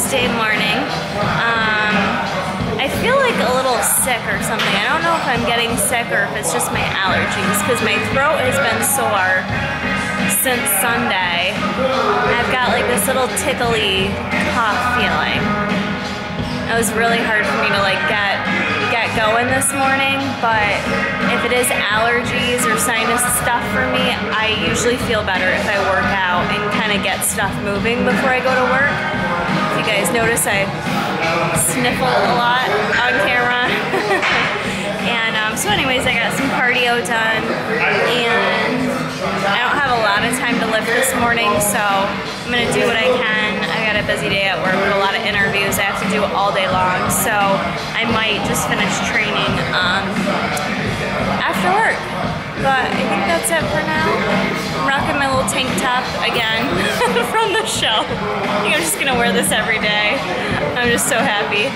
Wednesday morning. I feel like a little sick or something. I don't know if I'm getting sick or if it's just my allergies, because my throat has been sore since Sunday. I've got like this little tickly cough feeling. It was really hard for me to like get going this morning, but if it is allergies or sinus stuff for me, I usually feel better if I work out and kind of get stuff moving before I go to work. If you guys notice, I sniffle a lot on camera. And so anyways, I got some cardio done, and I don't have a lot of time to lift this morning, so I'm gonna do what I can. I got a busy day at work with a lot of interviews I have to do all day long, so I might just finish training after work. But I think that's it for now. I'm rocking my little tank top again from the show. I think I'm just gonna wear this every day. I'm just so happy.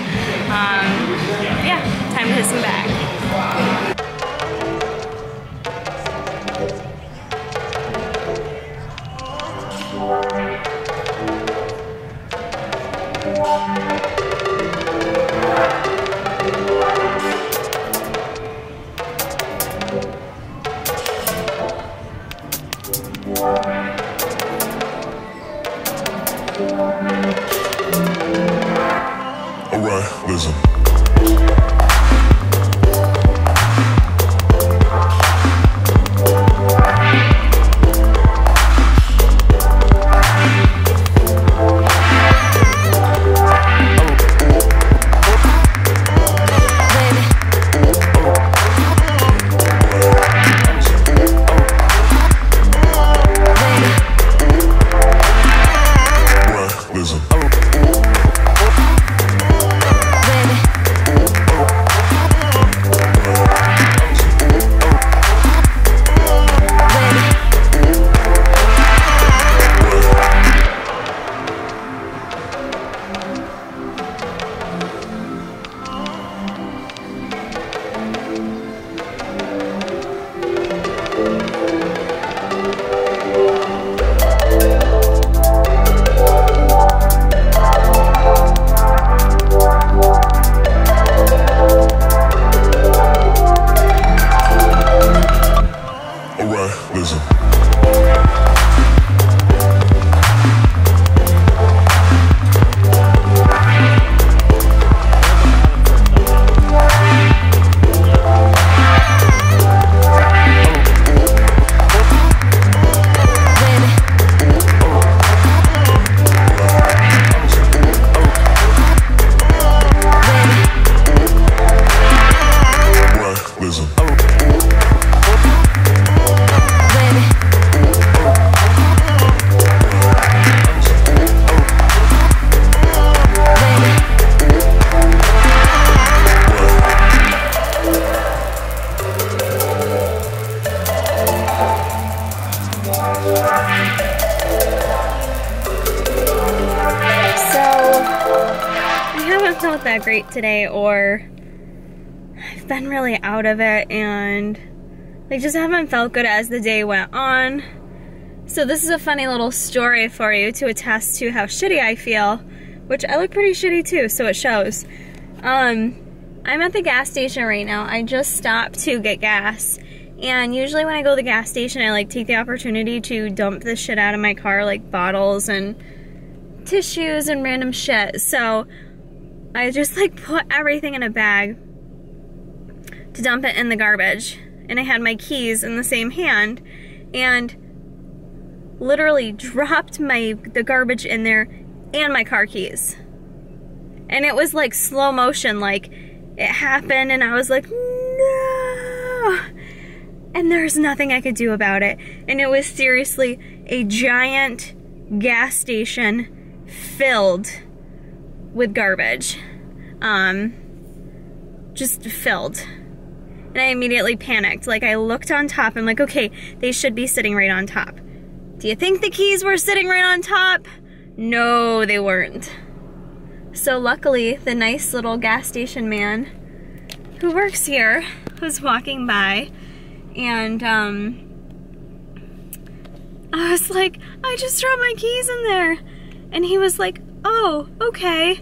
Yeah, time to hit some bag. Alright, listen. Felt that great today, or I've been really out of it, and I just haven't felt good as the day went on. So this is a funny little story for you to attest to how shitty I feel, which I look pretty shitty too, so it shows. I'm at the gas station right now. I just stopped to get gas, and usually when I go to the gas station, I like take the opportunity to dump the shit out of my car, like bottles and tissues and random shit. So I just like put everything in a bag to dump it in the garbage, and I had my keys in the same hand and literally dropped the garbage in there and my car keys. And it was like slow motion, like it happened and I was like, no! And there's nothing I could do about it. And it was seriously a giant gas station filled with garbage. Just filled. And I immediately panicked. Like, I looked on top. I'm like, okay, they should be sitting right on top. Do you think the keys were sitting right on top? No, they weren't. So luckily, the nice little gas station man who works here was walking by, and I was like, I just dropped my keys in there. And he was like, oh, okay.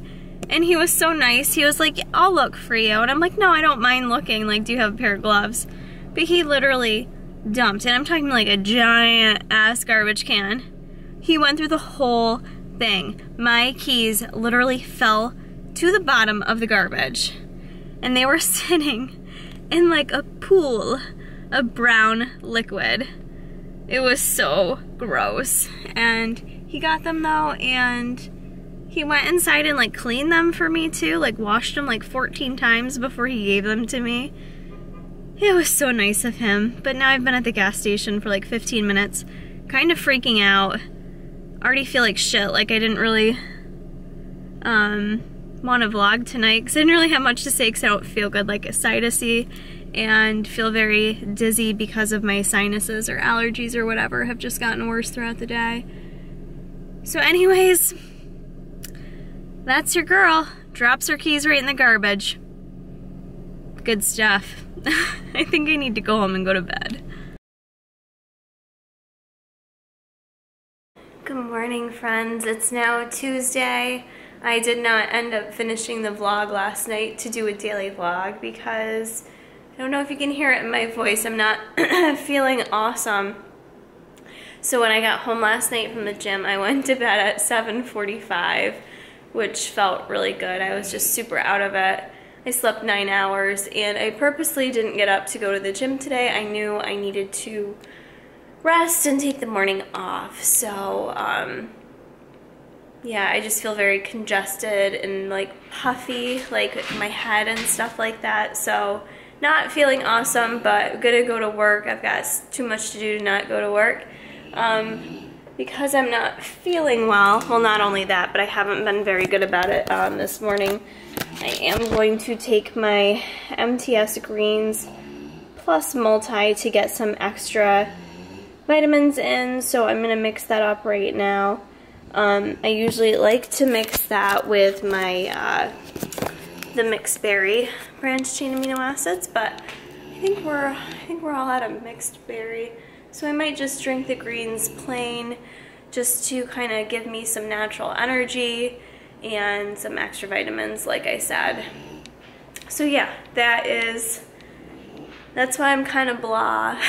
And he was so nice. He was like, I'll look for you. And I'm like, no, I don't mind looking. Like, do you have a pair of gloves? But he literally dumped, and I'm talking like a giant ass garbage can. He went through the whole thing. My keys literally fell to the bottom of the garbage. And they were sitting in like a pool of brown liquid. It was so gross. And he got them though, and he went inside and like cleaned them for me too, like washed them like 14 times before he gave them to me. It was so nice of him. But now I've been at the gas station for like 15 minutes, kind of freaking out. Already feel like shit, like I didn't really want to vlog tonight because I didn't really have much to say because I don't feel good, like sinusy, and feel very dizzy because of my sinuses or allergies or whatever have just gotten worse throughout the day. So anyways, that's your girl. Drops her keys right in the garbage. Good stuff. I think I need to go home and go to bed. Good morning, friends. It's now Tuesday. I did not end up finishing the vlog last night to do a daily vlog because I don't know if you can hear it in my voice. I'm not feeling awesome. So when I got home last night from the gym, I went to bed at 7:45, which felt really good. I was just super out of it. I slept 9 hours, and I purposely didn't get up to go to the gym today. I knew I needed to rest and take the morning off. So, yeah, I just feel very congested and like puffy, like my head and stuff like that. So, not feeling awesome, but gonna go to work. I've got too much to do to not go to work. Because I'm not feeling well. Well, not only that, but I haven't been very good about it this morning. I am going to take my MTS Greens plus multi to get some extra vitamins in, so I'm going to mix that up right now. I usually like to mix that with my the mixed berry branched chain amino acids, but I think we're all out of mixed berry, so I might just drink the greens plain just to kind of give me some natural energy and some extra vitamins, like I said. So yeah, that's why I'm kind of blah.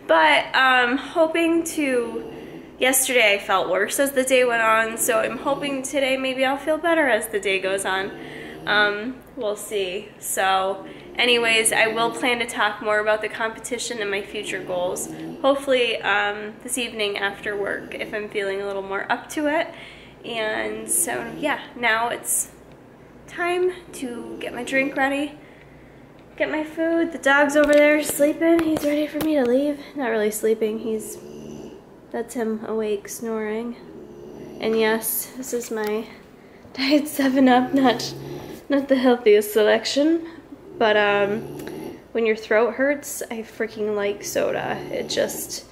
But hoping to, yesterday I felt worse as the day went on, so I'm hoping today maybe I'll feel better as the day goes on. We'll see. So anyways, I will plan to talk more about the competition and my future goals, hopefully this evening after work if I'm feeling a little more up to it. And so yeah, now it's time to get my drink ready, get my food. The dog's over there sleeping. He's ready for me to leave. Not really sleeping, that's him awake snoring. And yes, this is my Diet 7-Up, not the healthiest selection, but when your throat hurts, I freaking like soda. It just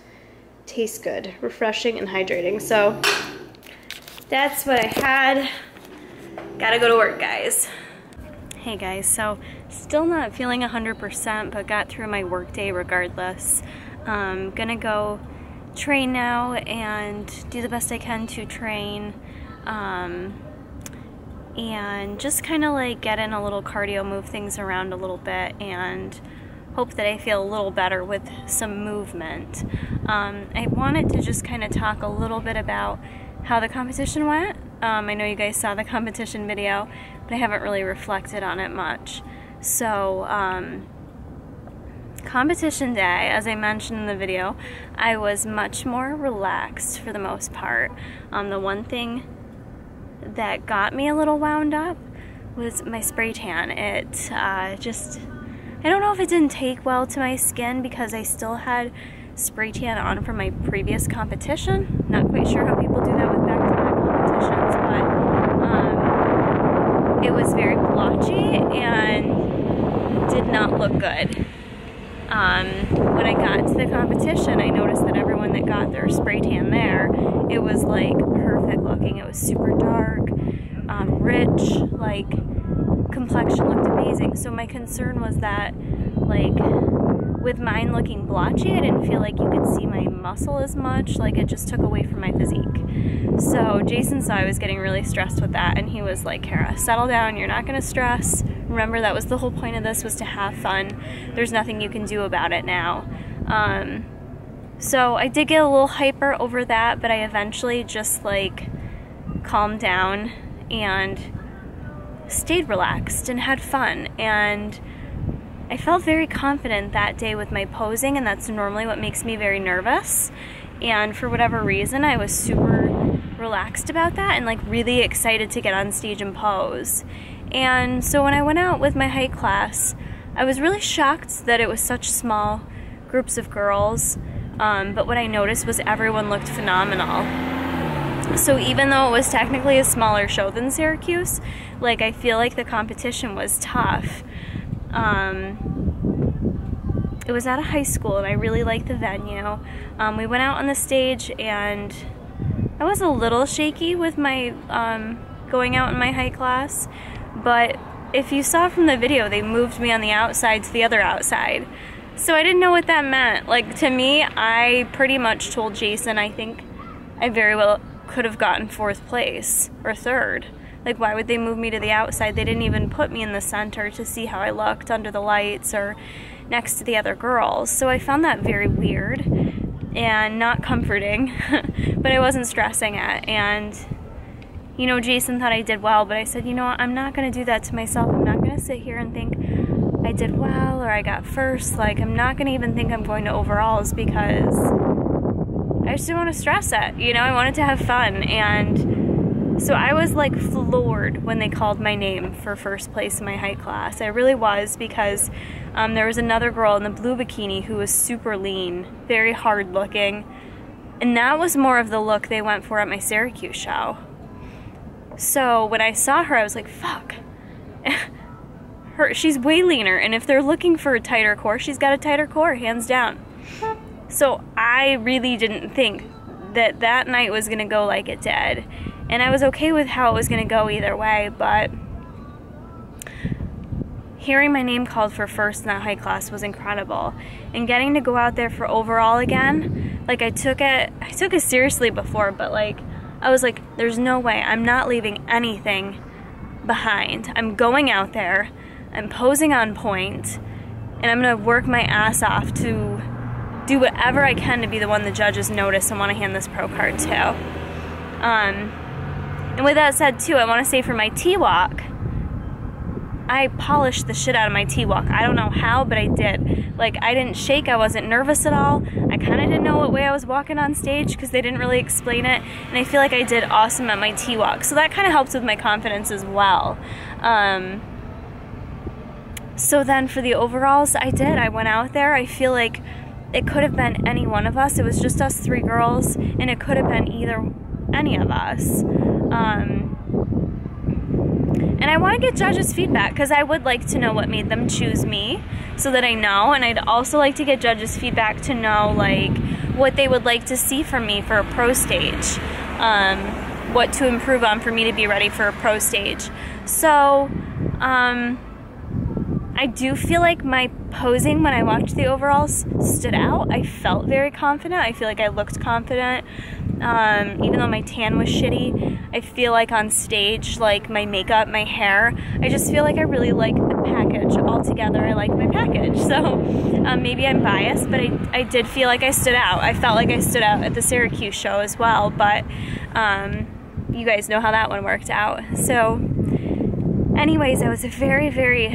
tastes good, refreshing and hydrating. So that's what I had. Gotta go to work, guys. Hey guys, so still not feeling 100%, but got through my work day regardless. Gonna go train now and do the best I can to train, and just kind of like get in a little cardio, move things around a little bit, and hope that I feel a little better with some movement. I wanted to just kind of talk a little bit about how the competition went. I know you guys saw the competition video, but I haven't really reflected on it much. So, competition day, as I mentioned in the video, I was much more relaxed for the most part. The one thing that got me a little wound up was my spray tan. It just, I don't know if it didn't take well to my skin because I still had spray tan on from my previous competition. Not quite sure how people do that with back-to-back competitions, but it was very blotchy and did not look good. When I got to the competition, I noticed that everyone that got their spray tan there, it was like perfect looking. It was super dark, rich, like complexion looked amazing. So my concern was that like with mine looking blotchy, I didn't feel like you could see my muscle as much, like it just took away from my physique. So Jason saw I was getting really stressed with that, and he was like, Kara, settle down, you're not gonna stress. Remember, that was the whole point of this, was to have fun. There's nothing you can do about it now. So I did get a little hyper over that, but I eventually just like calmed down and stayed relaxed and had fun, and I felt very confident that day with my posing, and that's normally what makes me very nervous. And for whatever reason, I was super relaxed about that and like really excited to get on stage and pose. And so when I went out with my height class, I was really shocked that it was such small groups of girls, but what I noticed was everyone looked phenomenal. So even though it was technically a smaller show than Syracuse, like I feel like the competition was tough. It was at a high school, and I really liked the venue. We went out on the stage, and I was a little shaky with my going out in my height class, but if you saw from the video, they moved me on the outside to the other outside. So I didn't know what that meant. Like, to me, I pretty much told Jason I think I very well could have gotten 4th place or 3rd. Like, why would they move me to the outside? They didn't even put me in the center to see how I looked under the lights or next to the other girls. So I found that very weird and not comforting, but I wasn't stressing it. And, you know, Jason thought I did well, but I said, you know what, I'm not going to do that to myself. I'm not going to sit here and think I did well or I got 1st. Like, I'm not going to even think I'm going to overalls, because I just didn't want to stress it. You know, I wanted to have fun. And so I was like floored when they called my name for 1st place in my height class. I really was, because there was another girl in the blue bikini who was super lean, very hard looking, and that was more of the look they went for at my Syracuse show. So when I saw her, I was like, fuck. She's way leaner, and if they're looking for a tighter core, she's got a tighter core, hands down. So I really didn't think that that night was gonna go like it did. And I was okay with how it was going to go either way, but hearing my name called for 1st in that height class was incredible. And getting to go out there for overall again, like I took it seriously before, but like I was like, there's no way, I'm not leaving anything behind. I'm going out there, I'm posing on point, and I'm going to work my ass off to do whatever I can to be the one the judges notice and want to hand this pro card to. And with that said, too, I want to say for my T-walk, I polished the shit out of my T-walk. I don't know how, but I did. Like, I didn't shake, I wasn't nervous at all. I kind of didn't know what way I was walking on stage because they didn't really explain it. And I feel like I did awesome at my T-walk. So that kind of helps with my confidence as well. So then for the overalls, I went out there. I feel like it could have been any one of us. It was just us 3 girls, and it could have been any of us. And I want to get judges' feedback, because I would like to know what made them choose me, so that I know. And I'd also like to get judges' feedback to know like what they would like to see from me for a pro stage, what to improve on for me to be ready for a pro stage. So I do feel like my posing when I watched the overalls stood out. I felt very confident. I feel like I looked confident. Even though my tan was shitty, I feel like on stage, like my makeup, my hair, I just feel like I really like the package altogether. I like my package. So maybe I'm biased, but I did feel like I stood out. I felt like I stood out at the Syracuse show as well, but you guys know how that one worked out. So anyways, I was very, very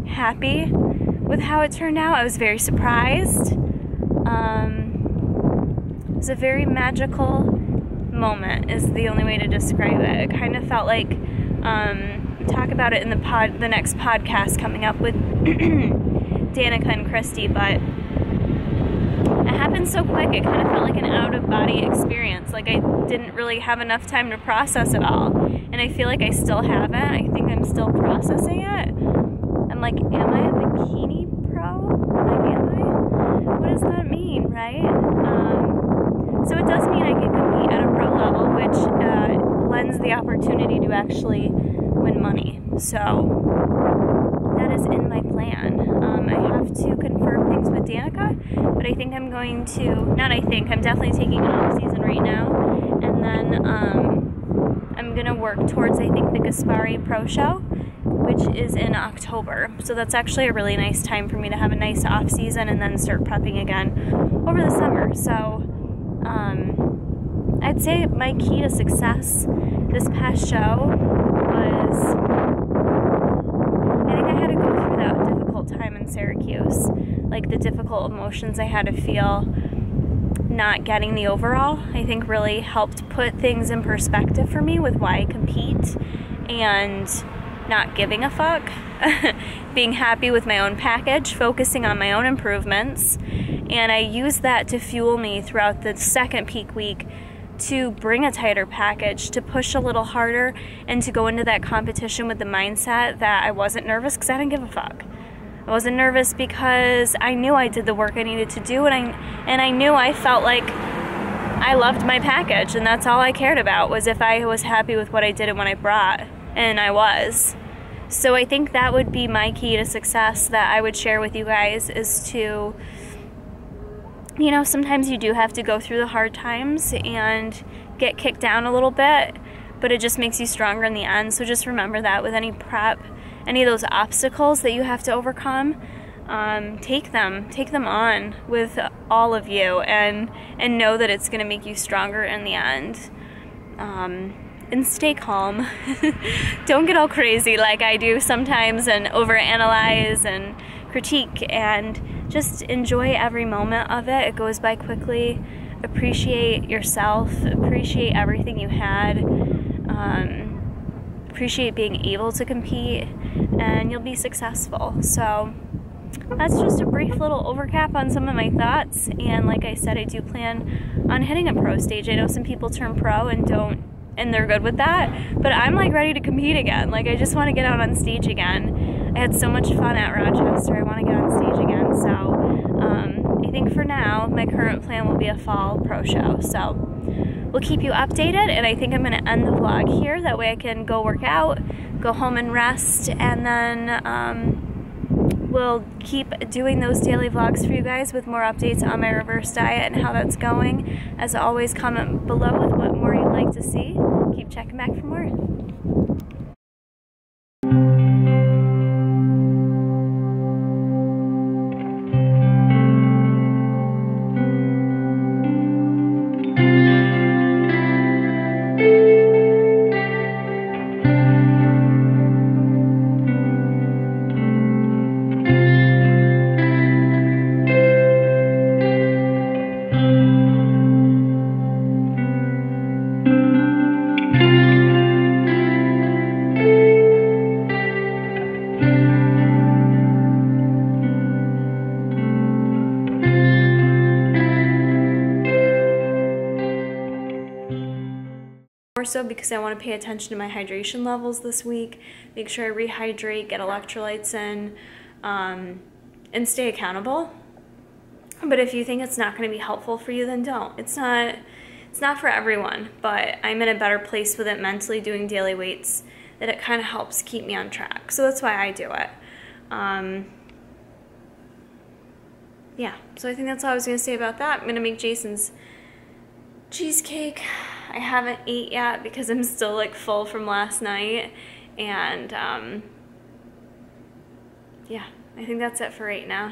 happy with how it turned out. I was very surprised. It was a very magical moment is the only way to describe it. It kind of felt like, talk about it in the next podcast coming up with Danica and Christy, but it happened so quick. It kind of felt like an out-of-body experience. Like I didn't really have enough time to process it all, and I feel like I still haven't. I think I'm still processing it. I'm like, am I a bikini pro? Like, am I? What does that mean, right? So it does mean I can compete at a pro level, which lends the opportunity to actually win money. So that is in my plan. I have to confirm things things with Danica, but I think I'm going to, I'm definitely taking an off season right now, and then I'm gonna work towards, I think, the Gaspari Pro Show, which is in October. So that's actually a really nice time for me to have a nice off season and then start prepping again over the summer. So I'd say my key to success this past show was, I think I had to go through that difficult time in Syracuse, like the difficult emotions I had to feel not getting the overall, I think really helped put things in perspective for me with why I compete and not giving a fuck, being happy with my own package, focusing on my own improvements, and I used that to fuel me throughout the second peak week to bring a tighter package, to push a little harder, and to go into that competition with the mindset that I wasn't nervous because I didn't give a fuck. I wasn't nervous because I knew I did the work I needed to do, and I knew I felt like I loved my package, and that's all I cared about, was if I was happy with what I did and what I brought, and I was. So I think that would be my key to success that I would share with you guys, is to, you know, sometimes you do have to go through the hard times and get kicked down a little bit, but it just makes you stronger in the end. So just remember that with any prep, any of those obstacles that you have to overcome, take them on with all of you, and know that it's going to make you stronger in the end. And stay calm. Don't get all crazy like I do sometimes and overanalyze and critique, and just enjoy every moment of it. It goes by quickly. Appreciate yourself, appreciate everything you had, appreciate being able to compete, and you'll be successful. So that's just a brief little overcap on some of my thoughts, and like I said, I do plan on hitting a pro stage. I know some people turn pro and they're good with that, but I'm like ready to compete again. Like, I just want to get out on stage again. I had so much fun at Rochester, I want to get on stage again. So I think for now, my current plan will be a fall pro show. So we'll keep you updated, and I think I'm going to end the vlog here. That way I can go work out, go home and rest, and then we'll keep doing those daily vlogs for you guys with more updates on my reverse diet and how that's going. As always, comment below with what more you'd like to see. Keep checking back for more. More so because I want to pay attention to my hydration levels this week, make sure I rehydrate, get electrolytes in, and stay accountable. But if you think it's not going to be helpful for you, then don't. It's not for everyone, but I'm in a better place with it mentally, doing daily weights, that it kind of helps keep me on track. So that's why I do it. Yeah, so I think that's all I was going to say about that. I'm going to make Jason's cheesecake. I haven't ate yet because I'm still like full from last night, and yeah, I think that's it for right now.